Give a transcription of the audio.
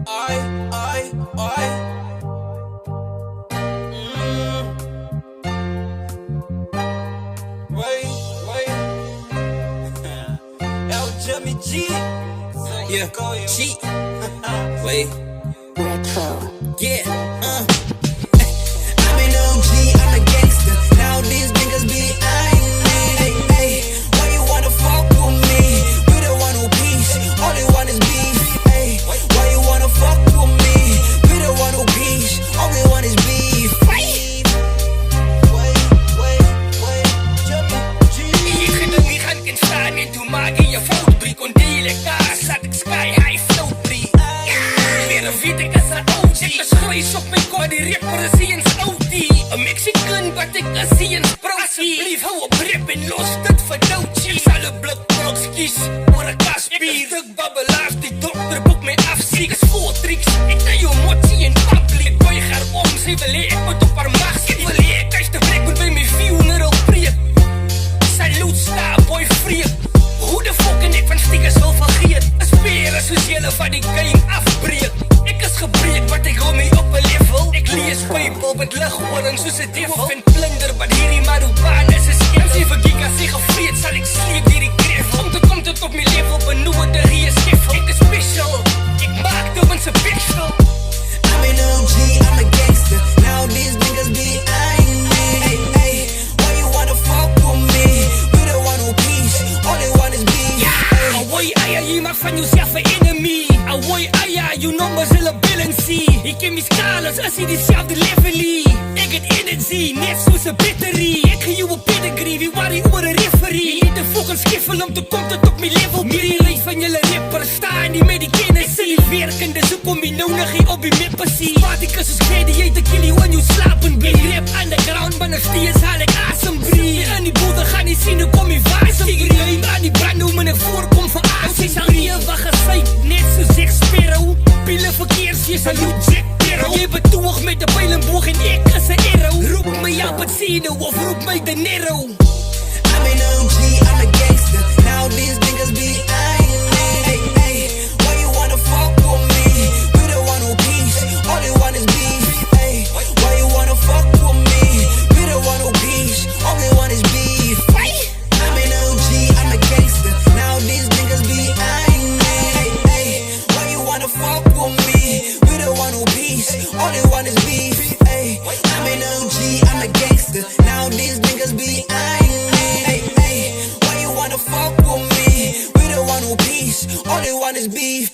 I. Wait. El Jimmy G. Yeah, G. Wait. Retro. Yeah, I'm an OG, I'm a gangster. Now these niggas be eyeing me. Hey, why you wanna fuck with me? We don't want no peace, all they want is beef. Hey, why you wanna fuck with me? We don't want no peace, all they want is beef. Ik geduld gaan kan staan en toen maak je je fout brie. Kon delen daar zat ik sky high flow brie. Weer een witte kassa OG. Zet mijn schreeuws op mijn kor, die rapper is hier eens outie. Een Mexican, wat ik als hier eens broodie. Alsjeblieft hou op rap en los dit voor doodje. Ik zal een blok prox kies voor een kaspier. Een stuk babbelaars, die dokter boek mij afziek. Is vol tricks, ik tel je motie in publiek. Gooi haar om, ze wil ik moet op haar maag. Ik wil je thuis te brek, moet bij mijn funeral preek. Salute, Starboy, freak. Hoe de fuck en ik van stickers wil vergeet? Een speren soos jylle van die game afbreek. Ik is gebreek, wat ik hou mee op een level. Ik lees Bijbel met lichthoorn soos een devil. Vind plunder, maar hierdie marihuana is een scam. 7 giga sê gevreed, sal ek sleep hierdie krevel. Komt het op my level, benoem de reeskeffel. Ik is special, ik maak de mensen pixel. I'm an OG, I'm a gangster. Now these niggas be eyeing me. Hey, why you wanna fuck with me? We don't want no peace, all they want is beef. Awoi aya, jy maak van jouself een enemy. Awoi aya, jou nummers hulle balancy. Ek ken my skalas, as jy diezelfde levelie. Ek het energy, net soos een batterie. Ek gee jou een pedigree, wie worry oor een referee. Jy niet te fucking skiffel om te komt het op my level. Meer reis van julle rappers, staan nie met die kennis. Sê die werkende, so kom jy nou nog hier op die meppasie. Sparticus is gladiator, kill you in jou slapen brie. Rap underground, maar nog steeds haal ek asem brie. In die boede gaan nie sien, hoe kom jy wasem brie. Ruim aan die brand, hoe men ek voorkom van asem brie. Sy sal eeuwig gesuik, net soos ek sparrow. Piele verkeers, jy salute Jack Sparrow. Jy betoog met die pijl en boog en ek is een arrow. Roep my Al Pacino of roep my De Niro. I'm an OG, I'm a gangster. Now these niggas be eyeing me. Hey, why you wanna fuck with me? We don't want no peace, all they want is beef. Hey, why you wanna fuck with me? We don't want no peace, all they want is beef. I'm an OG, I'm a gangster. Now these niggas be eyeing me. Hey, why you wanna fuck with me? We don't want no peace, all they want is beef. Hey, I'm an OG, I'm a gangster. Now these niggas be eyeing me. Hey, why you wanna fuck with me? We don't want no peace, all they want is beef.